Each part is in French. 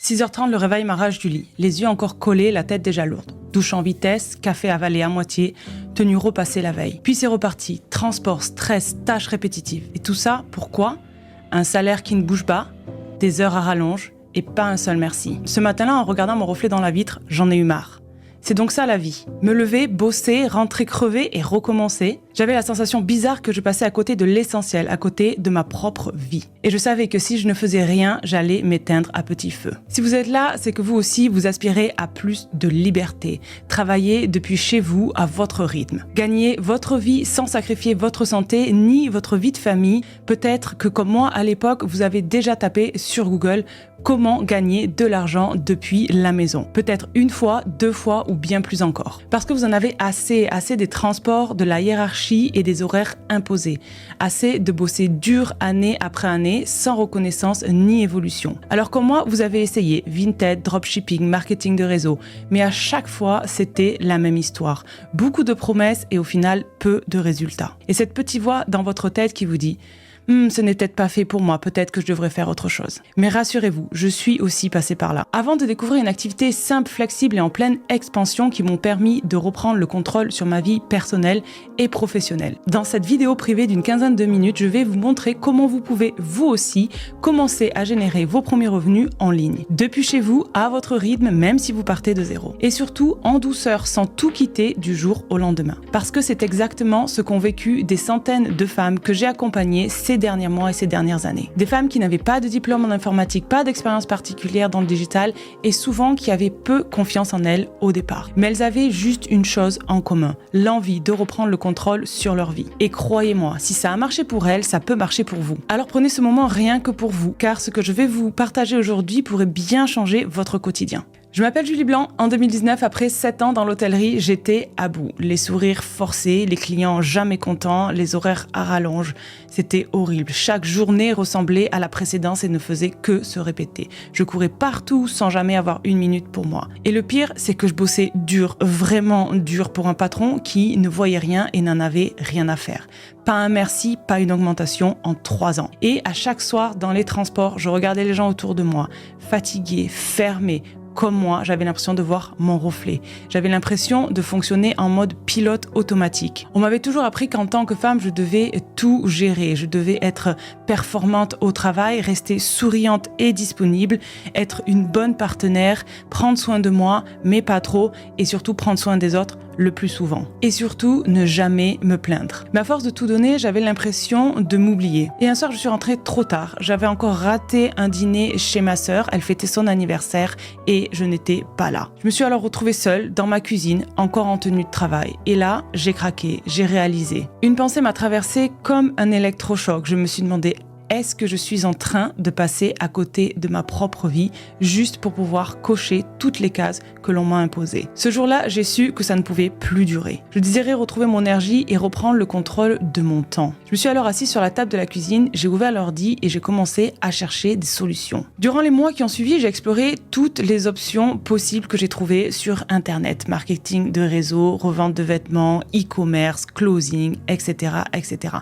6h30, le réveil m'arrache du lit, les yeux encore collés, la tête déjà lourde. Douche en vitesse, café avalé à moitié, tenue repassée la veille. Puis c'est reparti, transport, stress, tâches répétitives. Et tout ça, pourquoi ? Un salaire qui ne bouge pas, des heures à rallonge et pas un seul merci. Ce matin-là, en regardant mon reflet dans la vitre, j'en ai eu marre. C'est donc ça la vie. Me lever, bosser, rentrer crever et recommencer. J'avais la sensation bizarre que je passais à côté de l'essentiel, à côté de ma propre vie. Et je savais que si je ne faisais rien, j'allais m'éteindre à petit feu. Si vous êtes là, c'est que vous aussi, vous aspirez à plus de liberté. Travaillez depuis chez vous à votre rythme. Gagnez votre vie sans sacrifier votre santé ni votre vie de famille. Peut-être que comme moi, à l'époque, vous avez déjà tapé sur Google comment gagner de l'argent depuis la maison. Peut-être une fois, 2 fois ou bien plus encore. Parce que vous en avez assez des transports, de la hiérarchie et des horaires imposés. Assez de bosser dur année après année sans reconnaissance ni évolution. Alors comme moi, vous avez essayé Vinted, dropshipping, marketing de réseau. Mais à chaque fois, c'était la même histoire. Beaucoup de promesses et au final, peu de résultats. Et cette petite voix dans votre tête qui vous dit ce n'est peut-être pas fait pour moi, peut-être que je devrais faire autre chose. Mais rassurez-vous, je suis aussi passée par là. Avant de découvrir une activité simple, flexible et en pleine expansion qui m'ont permis de reprendre le contrôle sur ma vie personnelle et professionnelle. Dans cette vidéo privée d'une quinzaine de minutes, je vais vous montrer comment vous pouvez, vous aussi, commencer à générer vos premiers revenus en ligne. Depuis chez vous, à votre rythme, même si vous partez de zéro. Et surtout, en douceur, sans tout quitter du jour au lendemain. Parce que c'est exactement ce qu'ont vécu des centaines de femmes que j'ai accompagnées ces derniers mois et ces dernières années. Des femmes qui n'avaient pas de diplôme en informatique, pas d'expérience particulière dans le digital et souvent qui avaient peu confiance en elles au départ. Mais elles avaient juste une chose en commun, l'envie de reprendre le contrôle sur leur vie. Et croyez-moi, si ça a marché pour elles, ça peut marcher pour vous. Alors prenez ce moment rien que pour vous, car ce que je vais vous partager aujourd'hui pourrait bien changer votre quotidien. Je m'appelle Julie Blanc. En 2019, après 7 ans dans l'hôtellerie, j'étais à bout. Les sourires forcés, les clients jamais contents, les horaires à rallonge. C'était horrible. Chaque journée ressemblait à la précédente et ne faisait que se répéter. Je courais partout sans jamais avoir une minute pour moi. Et le pire, c'est que je bossais dur, vraiment dur pour un patron qui ne voyait rien et n'en avait rien à faire. Pas un merci, pas une augmentation en 3 ans. Et à chaque soir, dans les transports, je regardais les gens autour de moi, fatigués, fermés. Comme moi, j'avais l'impression de voir mon reflet. J'avais l'impression de fonctionner en mode pilote automatique. On m'avait toujours appris qu'en tant que femme, je devais tout gérer. Je devais être performante au travail, rester souriante et disponible, être une bonne partenaire, prendre soin de moi, mais pas trop, et surtout prendre soin des autres le plus souvent. Et surtout, ne jamais me plaindre. Mais à force de tout donner, j'avais l'impression de m'oublier. Et un soir, je suis rentrée trop tard. J'avais encore raté un dîner chez ma sœur. Elle fêtait son anniversaire et je n'étais pas là. Je me suis alors retrouvée seule dans ma cuisine, encore en tenue de travail. Et là, j'ai craqué, j'ai réalisé. Une pensée m'a traversée comme un électrochoc. Je me suis demandé, est-ce que je suis en train de passer à côté de ma propre vie juste pour pouvoir cocher toutes les cases que l'on m'a imposées? Ce jour-là, j'ai su que ça ne pouvait plus durer. Je désirais retrouver mon énergie et reprendre le contrôle de mon temps. Je me suis alors assise sur la table de la cuisine, j'ai ouvert l'ordi et j'ai commencé à chercher des solutions. Durant les mois qui ont suivi, j'ai exploré toutes les options possibles que j'ai trouvées sur Internet. Marketing de réseau, revente de vêtements, e-commerce, closing, etc., etc.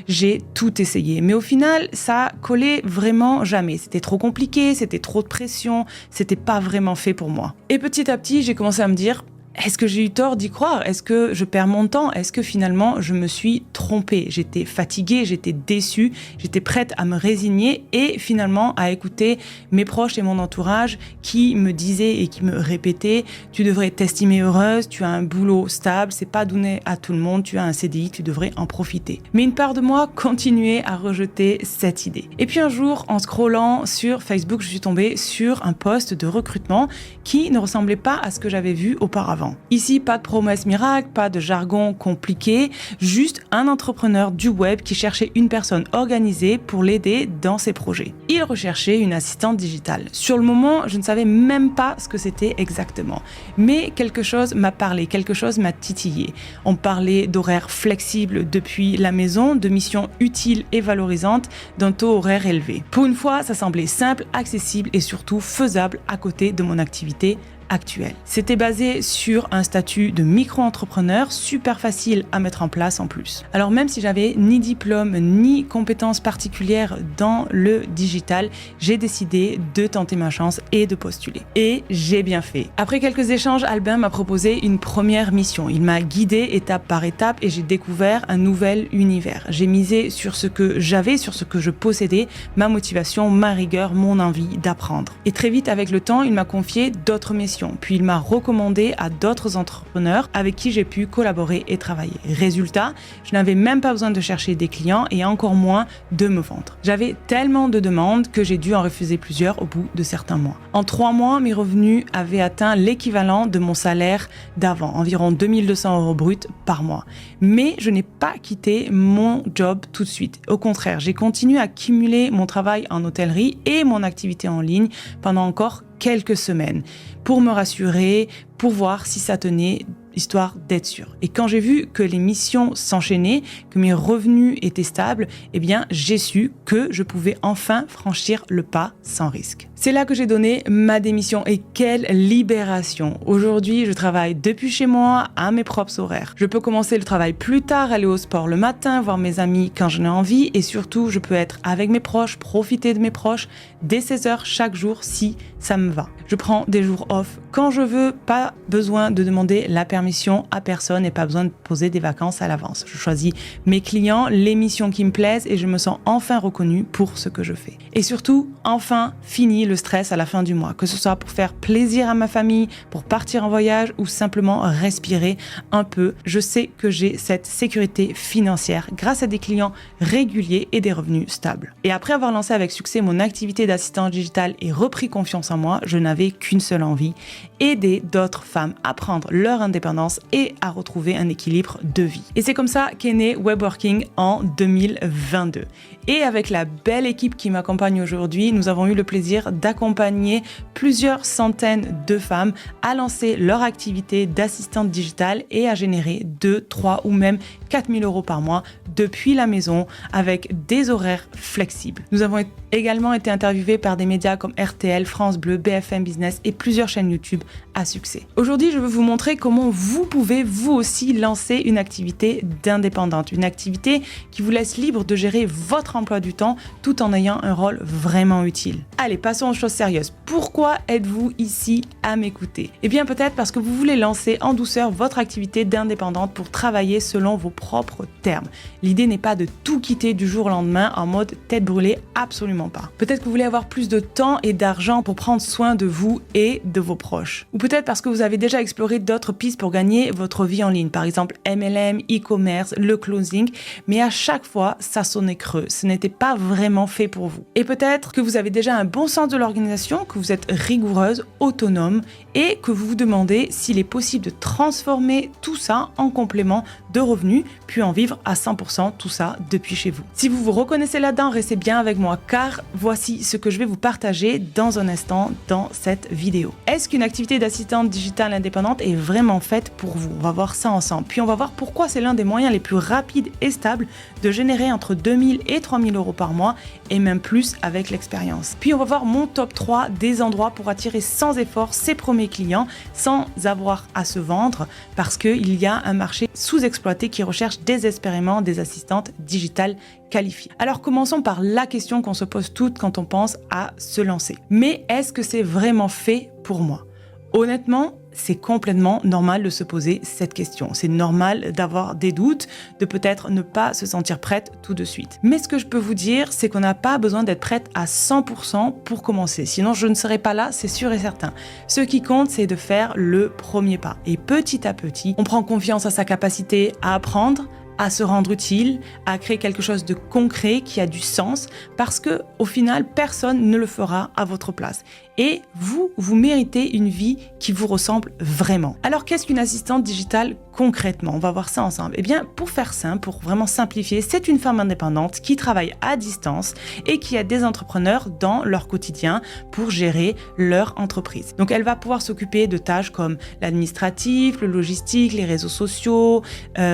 J'ai tout essayé, mais au final, ça collait vraiment jamais. C'était trop compliqué, c'était trop de pression, c'était pas vraiment fait pour moi. Et petit à petit, j'ai commencé à me dire, est-ce que j'ai eu tort d'y croire? Est-ce que je perds mon temps? Est-ce que finalement je me suis trompée? J'étais fatiguée, j'étais déçue, j'étais prête à me résigner et finalement à écouter mes proches et mon entourage qui me disaient et qui me répétaient « Tu devrais t'estimer heureuse, tu as un boulot stable, c'est pas donné à tout le monde, tu as un CDI, tu devrais en profiter. » Mais une part de moi continuait à rejeter cette idée. Et puis un jour, en scrollant sur Facebook, je suis tombée sur un post de recrutement qui ne ressemblait pas à ce que j'avais vu auparavant. Ici, pas de promesses miracles, pas de jargon compliqué, juste un entrepreneur du web qui cherchait une personne organisée pour l'aider dans ses projets. Il recherchait une assistante digitale. Sur le moment, je ne savais même pas ce que c'était exactement. Mais quelque chose m'a parlé, quelque chose m'a titillé. On parlait d'horaires flexibles depuis la maison, de missions utiles et valorisantes, d'un taux horaire élevé. Pour une fois, ça semblait simple, accessible et surtout faisable à côté de mon activité actuelle. C'était basé sur un statut de micro-entrepreneur, super facile à mettre en place en plus. Alors même si j'avais ni diplôme ni compétences particulières dans le digital, j'ai décidé de tenter ma chance et de postuler. Et j'ai bien fait. Après quelques échanges, Albin m'a proposé une première mission. Il m'a guidé étape par étape et j'ai découvert un nouvel univers. J'ai misé sur ce que j'avais, sur ce que je possédais, ma motivation, ma rigueur, mon envie d'apprendre. Et très vite, avec le temps, il m'a confié d'autres missions. Puis il m'a recommandé à d'autres entrepreneurs avec qui j'ai pu collaborer et travailler. Résultat, je n'avais même pas besoin de chercher des clients et encore moins de me vendre. J'avais tellement de demandes que j'ai dû en refuser plusieurs au bout de certains mois. En 3 mois, mes revenus avaient atteint l'équivalent de mon salaire d'avant, environ 2200 € brut par mois. Mais je n'ai pas quitté mon job tout de suite. Au contraire, j'ai continué à cumuler mon travail en hôtellerie et mon activité en ligne pendant encore quelques semaines pour me rassurer, pour voir si ça tenait, histoire d'être sûr. Et quand j'ai vu que les missions s'enchaînaient, que mes revenus étaient stables, eh bien, j'ai su que je pouvais enfin franchir le pas sans risque. C'est là que j'ai donné ma démission et quelle libération! Aujourd'hui, je travaille depuis chez moi à mes propres horaires. Je peux commencer le travail plus tard, aller au sport le matin, voir mes amis quand j'en ai envie et surtout, je peux être avec mes proches, profiter de mes proches dès 16h chaque jour si ça me va. Je prends des jours off quand je veux, pas besoin de demander la permission à personne et pas besoin de poser des vacances à l'avance. Je choisis mes clients, les missions qui me plaisent et je me sens enfin reconnue pour ce que je fais. Et surtout, enfin fini le stress à la fin du mois, que ce soit pour faire plaisir à ma famille, pour partir en voyage ou simplement respirer un peu. Je sais que j'ai cette sécurité financière grâce à des clients réguliers et des revenus stables. Et après avoir lancé avec succès mon activité d'assistante digitale et repris confiance en moi, je n'avais qu'une seule envie, aider d'autres femmes à prendre leur indépendance et à retrouver un équilibre de vie. Et c'est comme ça qu'est né Webworking en 2022. Et avec la belle équipe qui m'accompagne aujourd'hui, nous avons eu le plaisir d'accompagner plusieurs centaines de femmes à lancer leur activité d'assistante digitale et à générer 2, 3 ou même 4 000 € par mois depuis la maison avec des horaires flexibles. Nous avons également été interviewés par des médias comme RTL, France Bleu, BFM Business et plusieurs chaînes YouTube à succès. Aujourd'hui, je veux vous montrer comment vous pouvez vous aussi lancer une activité d'indépendante, une activité qui vous laisse libre de gérer votre emploi du temps tout en ayant un rôle vraiment utile. Allez, passons aux choses sérieuses. Pourquoi êtes-vous ici à m'écouter? Eh bien, peut-être parce que vous voulez lancer en douceur votre activité d'indépendante pour travailler selon vos propres termes. L'idée n'est pas de tout quitter du jour au lendemain en mode tête brûlée, absolument pas. Peut-être que vous voulez avoir plus de temps et d'argent pour prendre soin de vous et de vos proches. Ou peut-être parce que vous avez déjà exploré d'autres pistes pour gagner votre vie en ligne, par exemple MLM, e-commerce, le closing, mais à chaque fois, ça sonnait creux. Ce n'était pas vraiment fait pour vous. Et peut-être que vous avez déjà un bon sens de l'organisation, que vous êtes rigoureuse, autonome et que vous vous demandez s'il est possible de transformer tout ça en complément de revenus, puis en vivre à 100% tout ça depuis chez vous. Si vous vous reconnaissez là-dedans, restez bien avec moi car voici ce que je vais vous partager dans un instant dans cette vidéo. Est-ce qu'une activité d'assistante digitale indépendante est vraiment faite pour vous? On va voir ça ensemble. Puis on va voir pourquoi c'est l'un des moyens les plus rapides et stables de générer entre 2000 et 3000 € par mois et même plus avec l'expérience. Puis on va voir mon top 3 des endroits pour attirer sans effort ses premiers clients sans avoir à se vendre parce qu'il y a un marché sous-exploité qui recherche désespérément des assistantes digitales qualifiées. Alors commençons par la question qu'on se pose toutes quand on pense à se lancer. Mais est-ce que c'est vraiment fait pour moi? Honnêtement, c'est complètement normal de se poser cette question. C'est normal d'avoir des doutes, de peut-être ne pas se sentir prête tout de suite. Mais ce que je peux vous dire, c'est qu'on n'a pas besoin d'être prête à 100% pour commencer. Sinon, je ne serais pas là, c'est sûr et certain. Ce qui compte, c'est de faire le premier pas. Et petit à petit, on prend confiance à sa capacité à apprendre, à se rendre utile, à créer quelque chose de concret qui a du sens parce que au final, personne ne le fera à votre place. Et vous méritez une vie qui vous ressemble vraiment. Alors, qu'est-ce qu'une assistante digitale concrètement? On va voir ça ensemble. Eh bien, pour faire simple, pour vraiment simplifier, c'est une femme indépendante qui travaille à distance et qui a des entrepreneurs dans leur quotidien pour gérer leur entreprise. Donc, elle va pouvoir s'occuper de tâches comme l'administratif, le logistique, les réseaux sociaux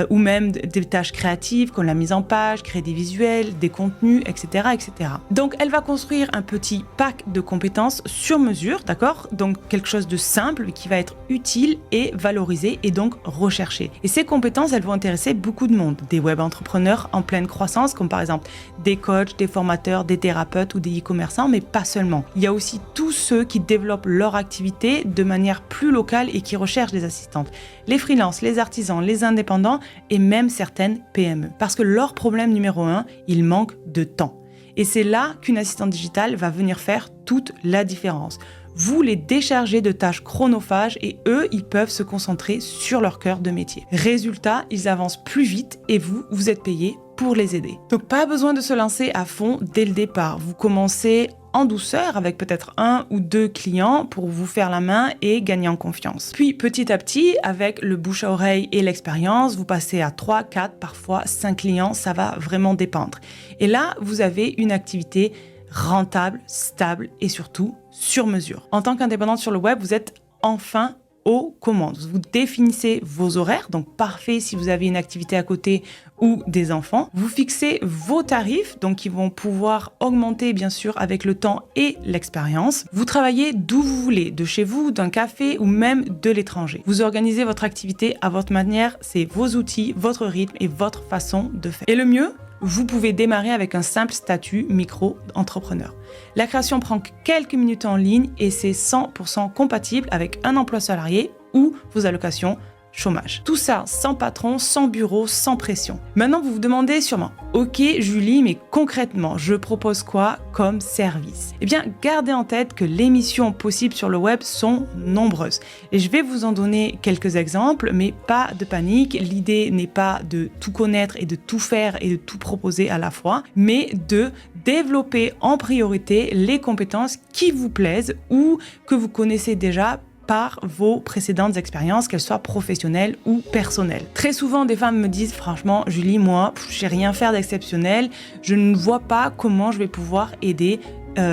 ou même des tâches créatives comme la mise en page, créer des visuels, des contenus, etc., etc. Donc, elle va construire un petit pack de compétences sur sur mesure, d'accord? Donc quelque chose de simple qui va être utile et valorisé et donc recherché. Et ces compétences, elles vont intéresser beaucoup de monde, des web entrepreneurs en pleine croissance, comme par exemple des coachs, des formateurs, des thérapeutes ou des e-commerçants, mais pas seulement. Il y a aussi tous ceux qui développent leur activité de manière plus locale et qui recherchent des assistantes. Les freelances, les artisans, les indépendants et même certaines PME. Parce que leur problème numéro 1, il manque de temps. Et c'est là qu'une assistante digitale va venir faire toute la différence. Vous les déchargez de tâches chronophages et eux, ils peuvent se concentrer sur leur cœur de métier. Résultat, ils avancent plus vite et vous êtes payé pour les aider. Donc pas besoin de se lancer à fond dès le départ. Vous commencez en douceur avec peut-être 1 ou 2 clients pour vous faire la main et gagner en confiance. Puis petit à petit, avec le bouche à oreille et l'expérience, vous passez à 3, 4, parfois 5 clients, ça va vraiment dépendre. Et là, vous avez une activité rentable, stable et surtout sur mesure. En tant qu'indépendante sur le web, vous êtes enfin aux commandes. Vous définissez vos horaires, donc parfait si vous avez une activité à côté ou des enfants. Vous fixez vos tarifs, donc qui vont pouvoir augmenter bien sûr avec le temps et l'expérience. Vous travaillez d'où vous voulez, de chez vous, d'un café ou même de l'étranger. Vous organisez votre activité à votre manière, c'est vos outils, votre rythme et votre façon de faire. Et le mieux, vous pouvez démarrer avec un simple statut micro-entrepreneur. La création prend quelques minutes en ligne et c'est 100% compatible avec un emploi salarié ou vos allocations chômage. Tout ça sans patron, sans bureau, sans pression. Maintenant, vous vous demandez sûrement, ok Julie, mais concrètement, je propose quoi comme service? Eh bien, gardez en tête que les missions possibles sur le web sont nombreuses. Et je vais vous en donner quelques exemples, mais pas de panique. L'idée n'est pas de tout connaître et de tout faire et de tout proposer à la fois, mais de développer en priorité les compétences qui vous plaisent ou que vous connaissez déjà par vos précédentes expériences, qu'elles soient professionnelles ou personnelles. Très souvent, des femmes me disent, franchement, Julie, moi, je sais rien faire d'exceptionnel, je ne vois pas comment je vais pouvoir aider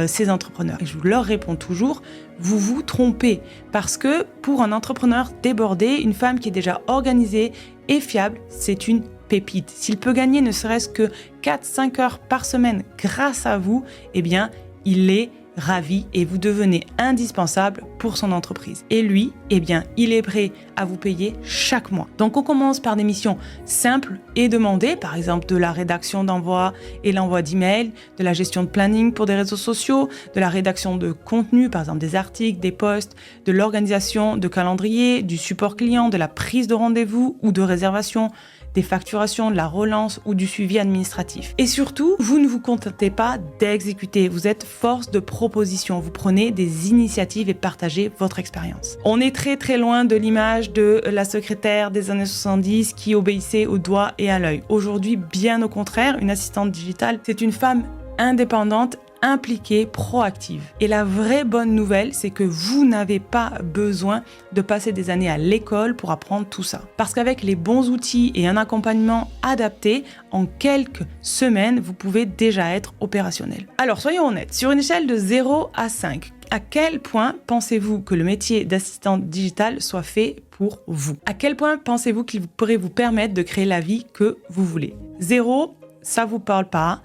ces entrepreneurs. Et je leur réponds toujours, vous vous trompez. Parce que pour un entrepreneur débordé, une femme qui est déjà organisée et fiable, c'est une pépite. S'il peut gagner ne serait-ce que 4-5 heures par semaine grâce à vous, eh bien, il est ravi et vous devenez indispensable pour son entreprise. Et lui, eh bien, il est prêt à vous payer chaque mois. Donc, on commence par des missions simples et demandées, par exemple de la rédaction d'envoi et l'envoi d'emails, de la gestion de planning pour des réseaux sociaux, de la rédaction de contenu, par exemple des articles, des posts, de l'organisation de calendrier, du support client, de la prise de rendez-vous ou de réservation, des facturations, de la relance ou du suivi administratif. Et surtout, vous ne vous contentez pas d'exécuter, vous êtes force de proposition, vous prenez des initiatives et partagez votre expérience. On est très très loin de l'image de la secrétaire des années 70 qui obéissait au doigt et à l'œil. Aujourd'hui, bien au contraire, une assistante digitale, c'est une femme indépendante, impliquée, proactive. Et la vraie bonne nouvelle, c'est que vous n'avez pas besoin de passer des années à l'école pour apprendre tout ça. Parce qu'avec les bons outils et un accompagnement adapté, en quelques semaines, vous pouvez déjà être opérationnel. Alors, soyons honnêtes, sur une échelle de 0 à 5, à quel point pensez-vous que le métier d'assistante digitale soit fait pour vous? À quel point pensez-vous qu'il pourrait vous permettre de créer la vie que vous voulez? 0, ça vous parle pas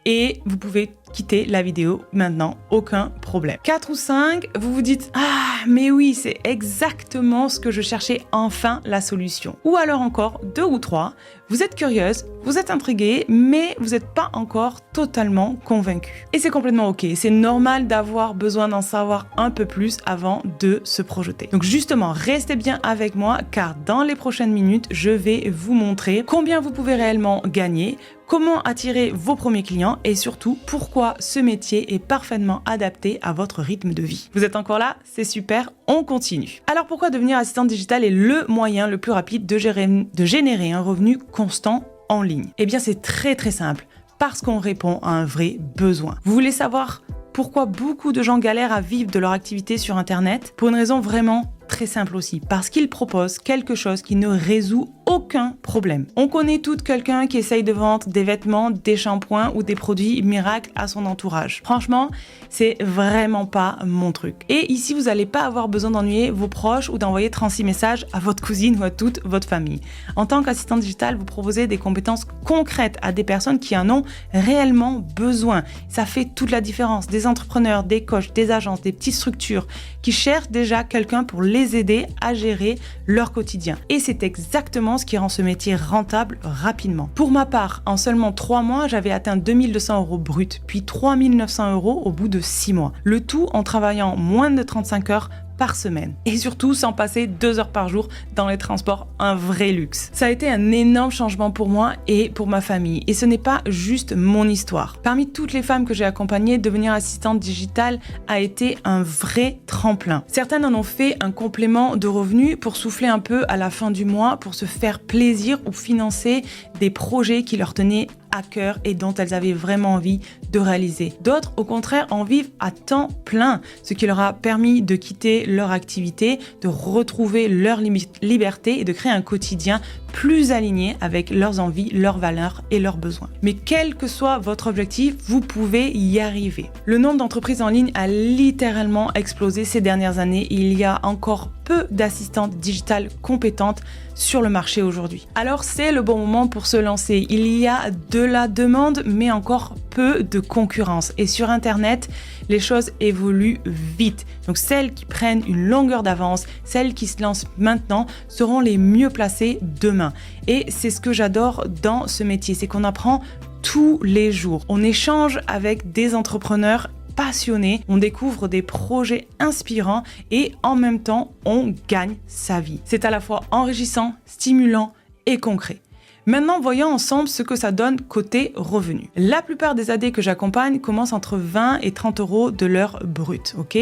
et vous pouvez quitter la vidéo maintenant, aucun problème. 4 ou 5, vous vous dites « Ah, mais oui, c'est exactement ce que je cherchais, enfin la solution. » Ou alors encore 2 ou 3, vous êtes curieuse, vous êtes intriguée, mais vous n'êtes pas encore totalement convaincu. Et c'est complètement ok, c'est normal d'avoir besoin d'en savoir un peu plus avant de se projeter. Donc justement, restez bien avec moi, car dans les prochaines minutes, je vais vous montrer combien vous pouvez réellement gagner, comment attirer vos premiers clients et surtout pourquoi ce métier est parfaitement adapté à votre rythme de vie. Vous êtes encore là? C'est super, on continue. Alors pourquoi devenir assistante digitale est le moyen le plus rapide de générer un revenu constant en ligne? Eh bien c'est très très simple, parce qu'on répond à un vrai besoin. Vous voulez savoir pourquoi beaucoup de gens galèrent à vivre de leur activité sur Internet? Pour une raison vraiment très simple aussi, parce qu'ils proposent quelque chose qui ne résout aucun problème. On connaît toutes quelqu'un qui essaye de vendre des vêtements, des shampoings ou des produits miracles à son entourage. Franchement, c'est vraiment pas mon truc. Et ici, vous n'allez pas avoir besoin d'ennuyer vos proches ou d'envoyer 36 messages à votre cousine ou à toute votre famille. En tant qu'assistante digitale, vous proposez des compétences concrètes à des personnes qui en ont réellement besoin. Ça fait toute la différence. Des entrepreneurs, des coachs, des agences, des petites structures qui cherchent déjà quelqu'un pour les aider à gérer leur quotidien. Et c'est exactement ce qui rend ce métier rentable rapidement. Pour ma part, en seulement 3 mois, j'avais atteint 2200 € brut, puis 3900 € au bout de 6 mois. Le tout en travaillant moins de 35 heures par semaine. Et surtout sans passer 2 heures par jour dans les transports, un vrai luxe. Ça a été un énorme changement pour moi et pour ma famille. Et ce n'est pas juste mon histoire. Parmi toutes les femmes que j'ai accompagnées, devenir assistante digitale a été un vrai tremplin. Certaines en ont fait un complément de revenus pour souffler un peu à la fin du mois, pour se faire plaisir ou financer des projets qui leur tenaient à cœur et dont elles avaient vraiment envie de réaliser. D'autres, au contraire, en vivent à temps plein, ce qui leur a permis de quitter leur activité, de retrouver leur liberté et de créer un quotidien plus aligné avec leurs envies, leurs valeurs et leurs besoins. Mais quel que soit votre objectif, vous pouvez y arriver. Le nombre d'entreprises en ligne a littéralement explosé ces dernières années et il y a encore peu d'assistantes digitales compétentes sur le marché aujourd'hui. Alors c'est le bon moment pour se lancer. Il y a de la demande, mais encore peu de concurrence. Et sur Internet, les choses évoluent vite. Donc celles qui prennent une longueur d'avance, celles qui se lancent maintenant, seront les mieux placées demain. Et c'est ce que j'adore dans ce métier, c'est qu'on apprend tous les jours. On échange avec des entrepreneurs passionnés, on découvre des projets inspirants et en même temps, on gagne sa vie. C'est à la fois enrichissant, stimulant et concret. Maintenant, voyons ensemble ce que ça donne côté revenus. La plupart des AD que j'accompagne commencent entre 20 et 30 € de l'heure brute, ok ?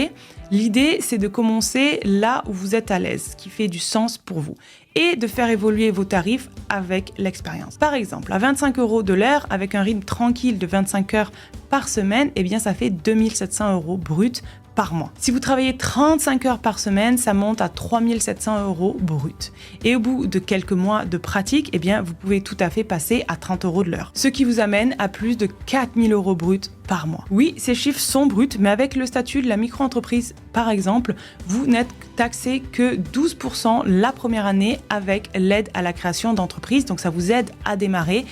L'idée, c'est de commencer là où vous êtes à l'aise, ce qui fait du sens pour vous, et de faire évoluer vos tarifs avec l'expérience. Par exemple, à 25 € de l'heure, avec un rythme tranquille de 25 heures par semaine, eh bien ça fait 2700 € brut par mois. Si vous travaillez 35 heures par semaine, ça monte à 3700 € brut. Et au bout de quelques mois de pratique, eh bien, vous pouvez tout à fait passer à 30 € de l'heure. Ce qui vous amène à plus de 4000 € brut par mois. Oui, ces chiffres sont bruts, mais avec le statut de la micro-entreprise, par exemple, vous n'êtes taxé que 12% la première année avec l'aide à la création d'entreprise. Donc ça vous aide à démarrer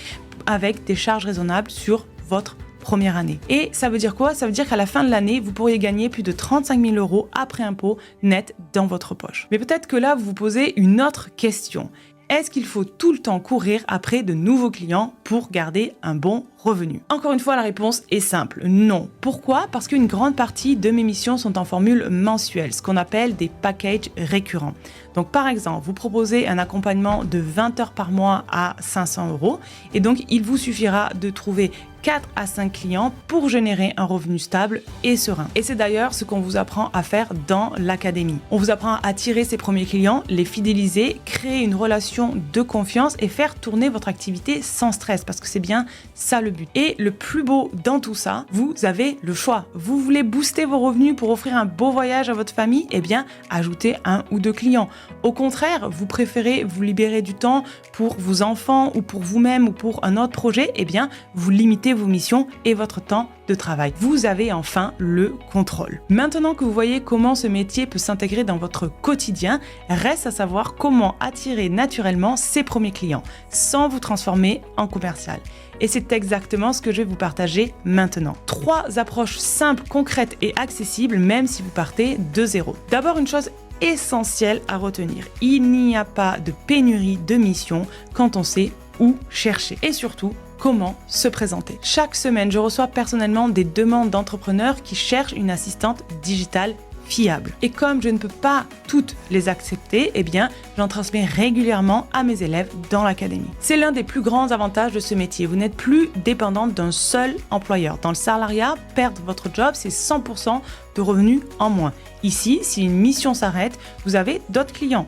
avec des charges raisonnables sur votre première année. Et ça veut dire quoi ? Ça veut dire qu'à la fin de l'année, vous pourriez gagner plus de 35 000 € après impôt net dans votre poche. Mais peut-être que là, vous vous posez une autre question. Est-ce qu'il faut tout le temps courir après de nouveaux clients pour garder un bon revenu ? Encore une fois, la réponse est simple, non. Pourquoi ? Parce qu'une grande partie de mes missions sont en formule mensuelle, ce qu'on appelle des packages récurrents. Donc par exemple, vous proposez un accompagnement de 20 heures par mois à 500 € et donc il vous suffira de trouver 4 à 5 clients pour générer un revenu stable et serein. Et c'est d'ailleurs ce qu'on vous apprend à faire dans l'académie. On vous apprend à attirer ses premiers clients, les fidéliser, créer une relation de confiance et faire tourner votre activité sans stress parce que c'est bien ça le but. Et le plus beau dans tout ça, vous avez le choix. Vous voulez booster vos revenus pour offrir un beau voyage à votre famille ? Eh bien, ajoutez 1 ou 2 clients. Au contraire, vous préférez vous libérer du temps pour vos enfants ou pour vous-même ou pour un autre projet ? Eh bien, vous limitez vos missions et votre temps de travail. Vous avez enfin le contrôle. Maintenant que vous voyez comment ce métier peut s'intégrer dans votre quotidien, reste à savoir comment attirer naturellement ses premiers clients sans vous transformer en commercial. Et c'est exactement ce que je vais vous partager maintenant. 3 approches simples, concrètes et accessibles, même si vous partez de zéro. D'abord, une chose essentielle à retenir. Il n'y a pas de pénurie de missions quand on sait où chercher. Et surtout, comment se présenter. Chaque semaine, je reçois personnellement des demandes d'entrepreneurs qui cherchent une assistante digitale fiable. Et comme je ne peux pas toutes les accepter, eh bien, j'en transmets régulièrement à mes élèves dans l'académie. C'est l'un des plus grands avantages de ce métier. Vous n'êtes plus dépendante d'un seul employeur. Dans le salariat, perdre votre job, c'est 100% de revenus en moins. Ici, si une mission s'arrête, vous avez d'autres clients.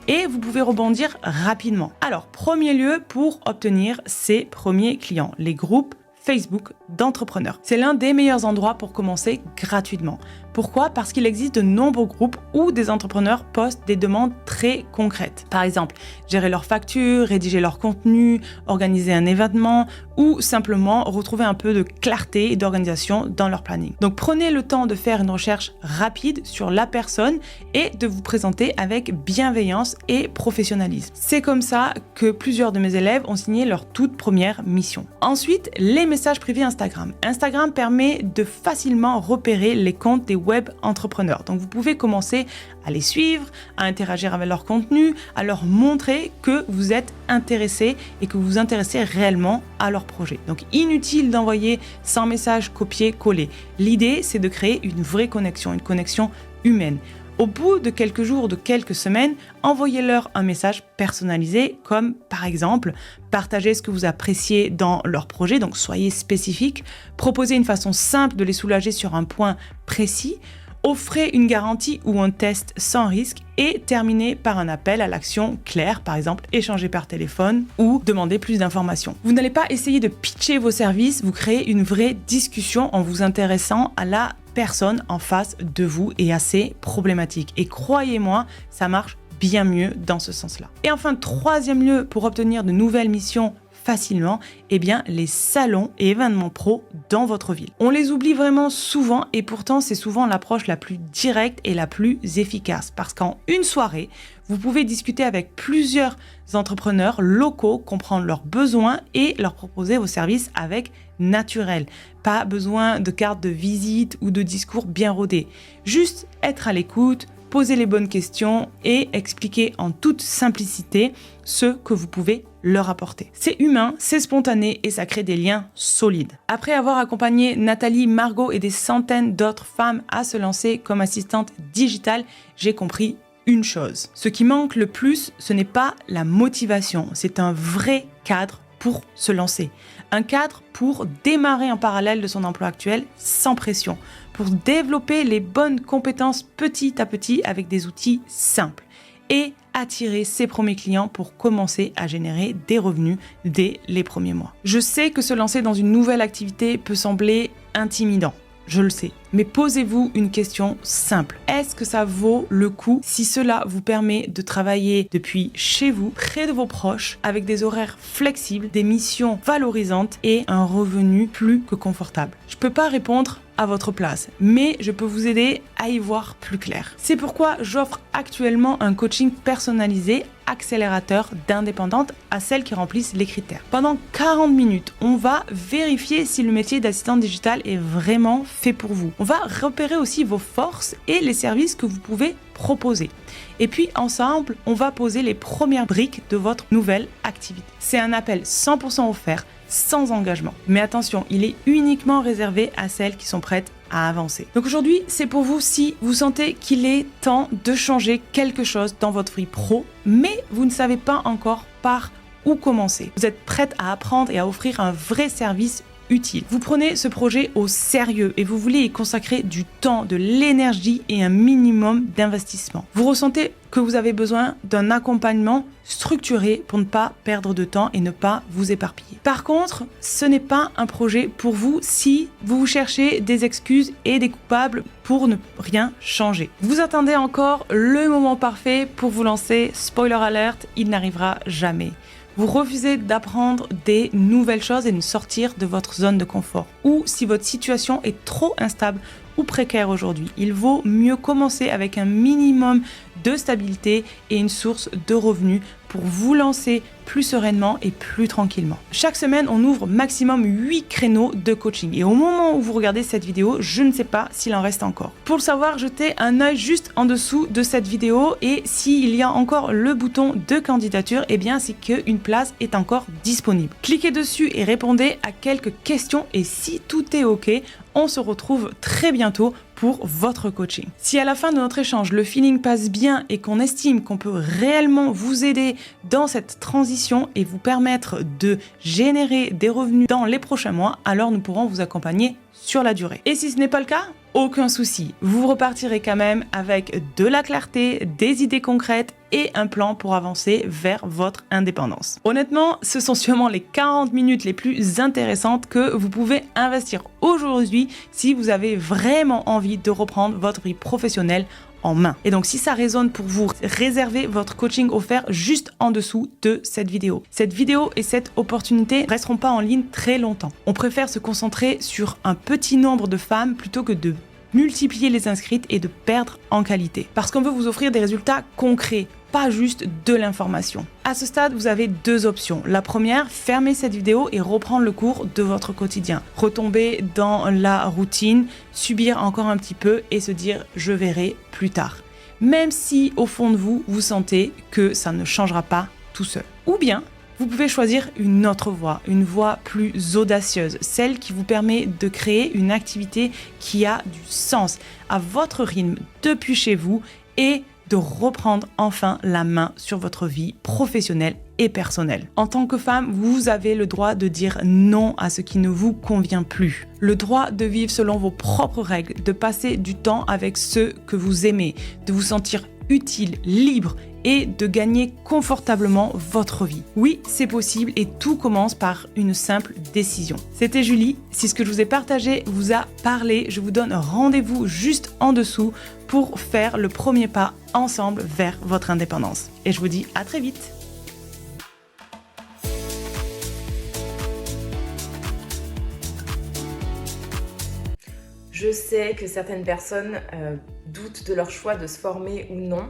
Et vous pouvez rebondir rapidement. Alors, premier lieu pour obtenir ces premiers clients, les groupes Facebook d'entrepreneurs. C'est l'un des meilleurs endroits pour commencer gratuitement. Pourquoi ? Parce qu'il existe de nombreux groupes où des entrepreneurs postent des demandes très concrètes. Par exemple, gérer leurs factures, rédiger leur contenu, organiser un événement ou simplement retrouver un peu de clarté et d'organisation dans leur planning. Donc prenez le temps de faire une recherche rapide sur la personne et de vous présenter avec bienveillance et professionnalisme. C'est comme ça que plusieurs de mes élèves ont signé leur toute première mission. Ensuite, les messages privés Instagram. Instagram permet de facilement repérer les comptes des web entrepreneurs. Donc vous pouvez commencer à les suivre, à interagir avec leur contenu, à leur montrer que vous êtes intéressé et que vous vous intéressez réellement à leur projet. Donc inutile d'envoyer 100 messages copier-coller. L'idée, c'est de créer une vraie connexion, une connexion humaine. Au bout de quelques jours, de quelques semaines, envoyez-leur un message personnalisé comme par exemple partagez ce que vous appréciez dans leur projet, donc soyez spécifique, proposez une façon simple de les soulager sur un point précis, offrez une garantie ou un test sans risque et terminez par un appel à l'action clair, par exemple échanger par téléphone ou demander plus d'informations. Vous n'allez pas essayer de pitcher vos services, vous créez une vraie discussion en vous intéressant à la personne en face de vous et à ses problématiques. Et croyez-moi, ça marche bien mieux dans ce sens-là. Et enfin, troisième lieu pour obtenir de nouvelles missions facilement, eh bien les salons et événements pro dans votre ville. On les oublie vraiment souvent et pourtant c'est souvent l'approche la plus directe et la plus efficace parce qu'en une soirée, vous pouvez discuter avec plusieurs entrepreneurs locaux, comprendre leurs besoins et leur proposer vos services avec naturel. Pas besoin de cartes de visite ou de discours bien rodés. Juste être à l'écoute, poser les bonnes questions et expliquer en toute simplicité ce que vous pouvez leur apporter. C'est humain, c'est spontané et ça crée des liens solides. Après avoir accompagné Nathalie, Margot et des centaines d'autres femmes à se lancer comme assistante digitale, j'ai compris une chose. Ce qui manque le plus, ce n'est pas la motivation, c'est un vrai cadre pour se lancer. Un cadre pour démarrer en parallèle de son emploi actuel sans pression, pour développer les bonnes compétences petit à petit avec des outils simples et attirer ses premiers clients pour commencer à générer des revenus dès les premiers mois. Je sais que se lancer dans une nouvelle activité peut sembler intimidant. Je le sais. Mais posez-vous une question simple. Est-ce que ça vaut le coup si cela vous permet de travailler depuis chez vous, près de vos proches, avec des horaires flexibles, des missions valorisantes et un revenu plus que confortable? Je ne peux pas répondre à votre place, mais je peux vous aider à y voir plus clair. C'est pourquoi j'offre actuellement un coaching personnalisé accélérateur d'indépendantes à celles qui remplissent les critères. Pendant 40 minutes, on va vérifier si le métier d'assistante digitale est vraiment fait pour vous. On va repérer aussi vos forces et les services que vous pouvez proposer. Et puis ensemble, on va poser les premières briques de votre nouvelle activité. C'est un appel 100% offert, sans engagement. Mais attention, il est uniquement réservé à celles qui sont prêtes à avancer. Donc aujourd'hui, c'est pour vous si vous sentez qu'il est temps de changer quelque chose dans votre vie pro, mais vous ne savez pas encore par où commencer. Vous êtes prête à apprendre et à offrir un vrai service utile. Vous prenez ce projet au sérieux et vous voulez y consacrer du temps, de l'énergie et un minimum d'investissement. Vous ressentez que vous avez besoin d'un accompagnement structuré pour ne pas perdre de temps et ne pas vous éparpiller. Par contre, ce n'est pas un projet pour vous si vous cherchez des excuses et des coupables pour ne rien changer. Vous attendez encore le moment parfait pour vous lancer. Spoiler alert, il n'arrivera jamais. Vous refusez d'apprendre des nouvelles choses et de sortir de votre zone de confort. Ou si votre situation est trop instable ou précaire aujourd'hui, il vaut mieux commencer avec un minimum de stabilité et une source de revenus pour vous lancer plus sereinement et plus tranquillement. Chaque semaine, on ouvre maximum 8 créneaux de coaching. Et au moment où vous regardez cette vidéo, je ne sais pas s'il en reste encore. Pour le savoir, jetez un œil juste en dessous de cette vidéo et s'il y a encore le bouton de candidature, eh bien c'est qu'une place est encore disponible. Cliquez dessus et répondez à quelques questions et si tout est OK, on se retrouve très bientôt pour votre coaching. Si à la fin de notre échange, le feeling passe bien et qu'on estime qu'on peut réellement vous aider dans cette transition position et vous permettre de générer des revenus dans les prochains mois, alors nous pourrons vous accompagner sur la durée. Et si ce n'est pas le cas, aucun souci, vous repartirez quand même avec de la clarté, des idées concrètes et un plan pour avancer vers votre indépendance. Honnêtement, ce sont sûrement les 40 minutes les plus intéressantes que vous pouvez investir aujourd'hui si vous avez vraiment envie de reprendre votre vie professionnelle en main. Et donc si ça résonne pour vous, réservez votre coaching offert juste en dessous de cette vidéo. Cette vidéo et cette opportunité ne resteront pas en ligne très longtemps. On préfère se concentrer sur un petit nombre de femmes plutôt que de multiplier les inscrites et de perdre en qualité. Parce qu'on veut vous offrir des résultats concrets, pas juste de l'information. À ce stade, vous avez deux options. La première, fermer cette vidéo et reprendre le cours de votre quotidien. Retomber dans la routine, subir encore un petit peu et se dire « je verrai plus tard ». Même si au fond de vous, vous sentez que ça ne changera pas tout seul. Ou bien, vous pouvez choisir une autre voie, une voie plus audacieuse, celle qui vous permet de créer une activité qui a du sens, à votre rythme, depuis chez vous et de reprendre enfin la main sur votre vie professionnelle et personnelle. En tant que femme, vous avez le droit de dire non à ce qui ne vous convient plus. Le droit de vivre selon vos propres règles, de passer du temps avec ceux que vous aimez, de vous sentir utile, libre et de gagner confortablement votre vie. Oui, c'est possible et tout commence par une simple décision. C'était Julie. Si ce que je vous ai partagé vous a parlé, je vous donne rendez-vous juste en dessous pour faire le premier pas ensemble vers votre indépendance. Et je vous dis à très vite. Je sais que certaines personnes doutent de leur choix de se former ou non.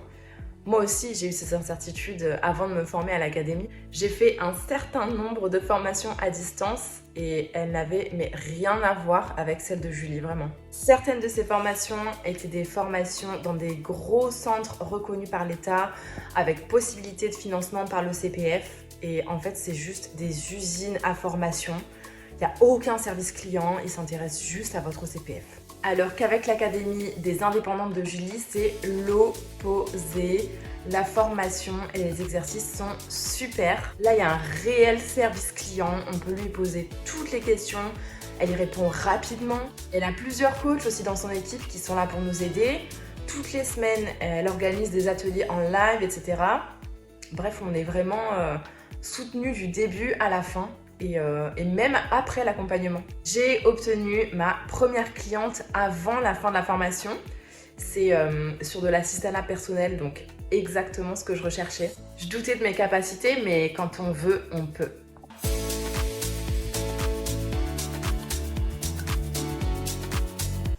Moi aussi, j'ai eu ces incertitudes avant de me former à l'académie. J'ai fait un certain nombre de formations à distance et elles n'avaient rien à voir avec celles de Julie, vraiment. Certaines de ces formations étaient des formations dans des gros centres reconnus par l'État avec possibilité de financement par le CPF. Et en fait, c'est juste des usines à formation. Il n'y a aucun service client, ils s'intéressent juste à votre CPF. Alors qu'avec l'Académie des indépendantes de Julie, c'est l'opposé. La formation et les exercices sont super. Là, il y a un réel service client. On peut lui poser toutes les questions. Elle y répond rapidement. Elle a plusieurs coachs aussi dans son équipe qui sont là pour nous aider. Toutes les semaines, elle organise des ateliers en live, etc. Bref, on est vraiment soutenus du début à la fin. Et même après l'accompagnement. J'ai obtenu ma première cliente avant la fin de la formation. C'est sur de l'assistanat personnel, donc exactement ce que je recherchais. Je doutais de mes capacités, mais quand on veut, on peut.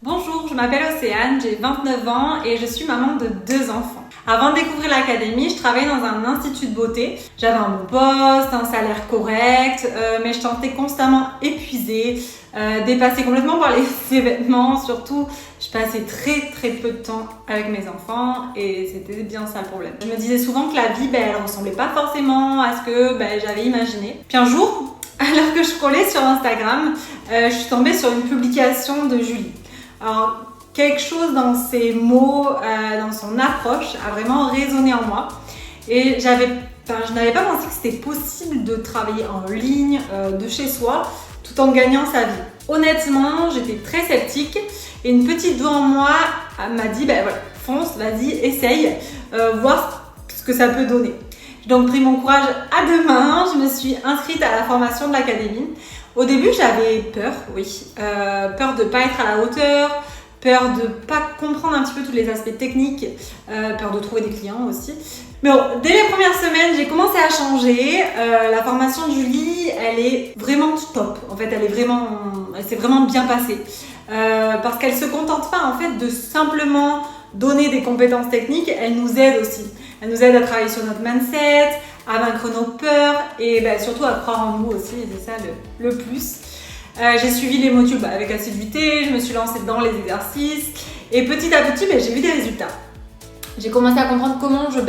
Bonjour, je m'appelle Océane, j'ai 29 ans et je suis maman de 2 enfants. Avant de découvrir l'académie, je travaillais dans un institut de beauté. J'avais un bon poste, un salaire correct, mais je sentais constamment épuisée, dépassée complètement par les événements. Surtout, je passais très peu de temps avec mes enfants et c'était bien ça le problème. Je me disais souvent que la vie, elle ressemblait pas forcément à ce que j'avais imaginé. Puis un jour, alors que je scrollais sur Instagram, je suis tombée sur une publication de Julie. Alors, quelque chose dans ses mots, dans son approche a vraiment résonné en moi et je n'avais pas pensé que c'était possible de travailler en ligne de chez soi tout en gagnant sa vie. Honnêtement, j'étais très sceptique et une petite voix en moi m'a dit voilà, fonce, vas-y, essaye, voir ce que ça peut donner. J'ai donc pris mon courage à deux mains, je me suis inscrite à la formation de l'académie. Au début, j'avais peur, peur de ne pas être à la hauteur, peur de ne pas comprendre un petit peu tous les aspects techniques, peur de trouver des clients aussi. Mais bon, dès les premières semaines, j'ai commencé à changer. La formation de Julie, elle est vraiment top. En fait, elle s'est vraiment bien passée. Parce qu'elle ne se contente pas en fait de simplement donner des compétences techniques, elle nous aide aussi. Elle nous aide à travailler sur notre mindset, à vaincre nos peurs et surtout à croire en nous aussi, et c'est ça le plus. J'ai suivi les modules avec assiduité, je me suis lancée dans les exercices et petit à petit, j'ai vu des résultats. J'ai commencé à comprendre comment je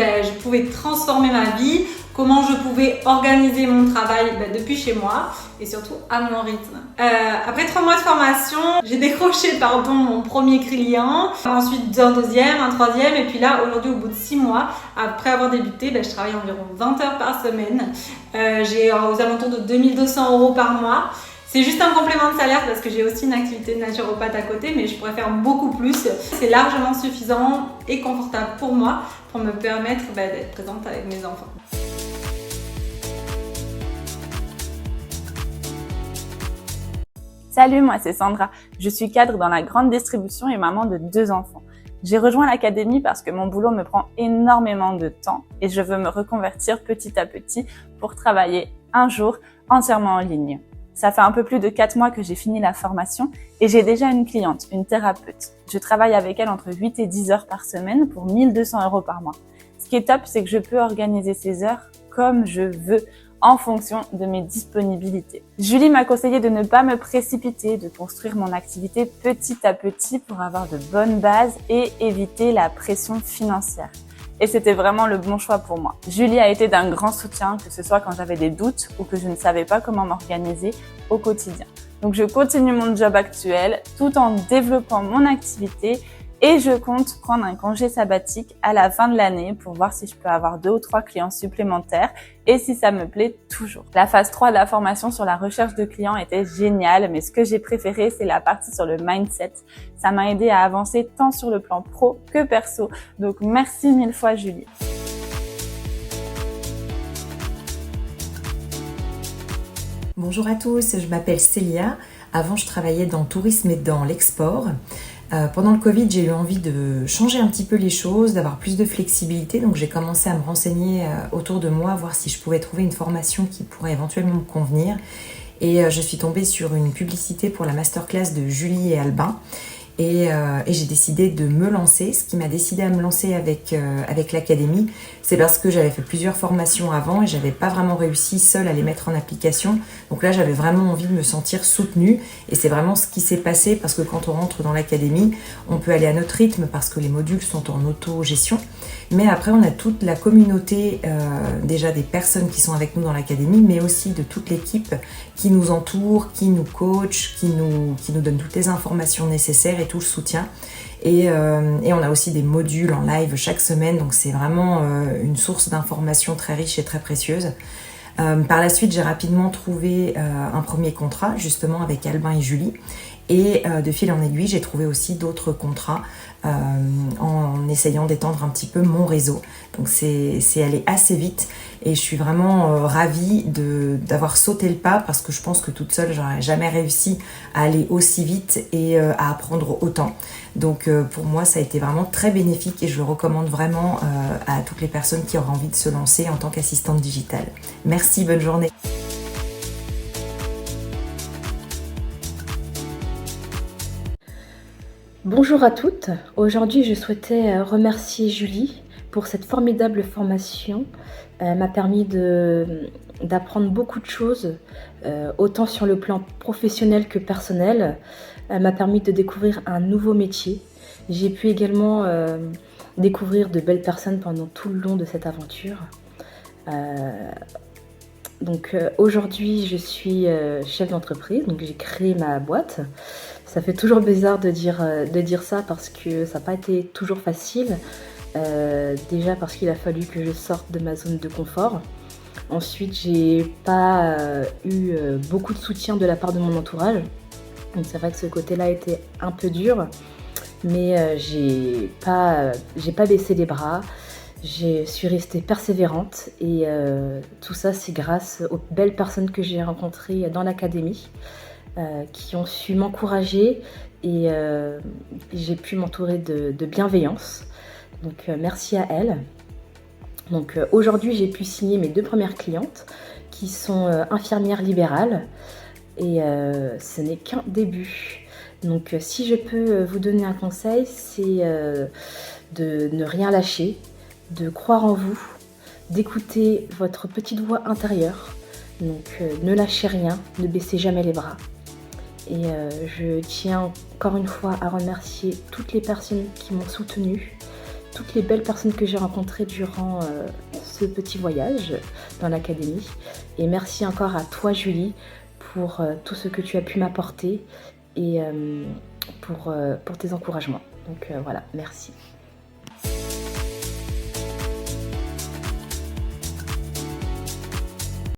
pouvais transformer ma vie, comment je pouvais organiser mon travail depuis chez moi et surtout à mon rythme. Après 3 mois de formation, j'ai décroché mon premier client, ensuite un deuxième, un troisième, et puis là aujourd'hui au bout de 6 mois, après avoir débuté, je travaille environ 20 heures par semaine. J'ai aux alentours de 2200 € par mois. C'est juste un complément de salaire parce que j'ai aussi une activité de naturopathe à côté, mais je pourrais faire beaucoup plus. C'est largement suffisant et confortable pour moi pour me permettre d'être présente avec mes enfants. Salut, moi c'est Sandra. Je suis cadre dans la grande distribution et maman de 2 enfants. J'ai rejoint l'académie parce que mon boulot me prend énormément de temps et je veux me reconvertir petit à petit pour travailler un jour entièrement en ligne. Ça fait un peu plus de 4 mois que j'ai fini la formation et j'ai déjà une cliente, une thérapeute. Je travaille avec elle entre 8 et 10 heures par semaine pour 1200 € par mois. Ce qui est top, c'est que je peux organiser ces heures comme je veux en fonction de mes disponibilités. Julie m'a conseillé de ne pas me précipiter, de construire mon activité petit à petit pour avoir de bonnes bases et éviter la pression financière. Et c'était vraiment le bon choix pour moi. Julie a été d'un grand soutien, que ce soit quand j'avais des doutes ou que je ne savais pas comment m'organiser au quotidien. Donc je continue mon job actuel tout en développant mon activité et je compte prendre un congé sabbatique à la fin de l'année pour voir si je peux avoir 2 ou 3 clients supplémentaires et si ça me plaît toujours. La phase 3 de la formation sur la recherche de clients était géniale, mais ce que j'ai préféré, c'est la partie sur le mindset. Ça m'a aidé à avancer tant sur le plan pro que perso. Donc merci 1000 fois Julie. Bonjour à tous, je m'appelle Célia. Avant, je travaillais dans le tourisme et dans l'export. Pendant le Covid, j'ai eu envie de changer un petit peu les choses, d'avoir plus de flexibilité. Donc j'ai commencé à me renseigner autour de moi, voir si je pouvais trouver une formation qui pourrait éventuellement me convenir. Et je suis tombée sur une publicité pour la masterclass de Julie et Albin. Et j'ai décidé de me lancer. Ce qui m'a décidé à me lancer avec l'académie, c'est parce que j'avais fait plusieurs formations avant et j'avais pas vraiment réussi seule à les mettre en application. Donc là, j'avais vraiment envie de me sentir soutenue et c'est vraiment ce qui s'est passé parce que quand on rentre dans l'académie, on peut aller à notre rythme parce que les modules sont en autogestion. Mais après, on a toute la communauté, déjà des personnes qui sont avec nous dans l'académie, mais aussi de toute l'équipe qui nous entoure, qui nous coach, qui nous donne toutes les informations nécessaires et tout le soutien. Et on a aussi des modules en live chaque semaine, donc c'est vraiment une source d'informations très riche et très précieuse. Par la suite, j'ai rapidement trouvé un premier contrat, justement avec Albin et Julie. Et de fil en aiguille, j'ai trouvé aussi d'autres contrats en essayant d'étendre un petit peu mon réseau. Donc c'est allé assez vite et je suis vraiment ravie d'avoir sauté le pas parce que je pense que toute seule, j'aurais jamais réussi à aller aussi vite et à apprendre autant. Donc pour moi, ça a été vraiment très bénéfique et je le recommande vraiment à toutes les personnes qui auraient envie de se lancer en tant qu'assistante digitale. Merci, bonne journée. Bonjour à toutes. Aujourd'hui, je souhaitais remercier Julie pour cette formidable formation. Elle m'a permis d'apprendre beaucoup de choses, autant sur le plan professionnel que personnel. Elle m'a permis de découvrir un nouveau métier. J'ai pu également découvrir de belles personnes pendant tout le long de cette aventure. Aujourd'hui, je suis chef d'entreprise, donc j'ai créé ma boîte. Ça fait toujours bizarre de dire ça parce que ça n'a pas été toujours facile. Déjà parce qu'il a fallu que je sorte de ma zone de confort. Ensuite, j'ai pas eu beaucoup de soutien de la part de mon entourage. Donc c'est vrai que ce côté-là était un peu dur, mais j'ai pas baissé les bras. Je suis restée persévérante et tout ça, c'est grâce aux belles personnes que j'ai rencontrées dans l'académie. Qui ont su m'encourager et j'ai pu m'entourer de bienveillance. Donc merci à elles. Donc aujourd'hui, j'ai pu signer mes 2 premières clientes qui sont infirmières libérales et ce n'est qu'un début. Donc si je peux vous donner un conseil, c'est de ne rien lâcher, de croire en vous, d'écouter votre petite voix intérieure. Donc ne lâchez rien, ne baissez jamais les bras. Et je tiens encore une fois à remercier toutes les personnes qui m'ont soutenue, toutes les belles personnes que j'ai rencontrées durant ce petit voyage dans l'académie. Et merci encore à toi Julie pour tout ce que tu as pu m'apporter et pour tes encouragements. Donc voilà, merci.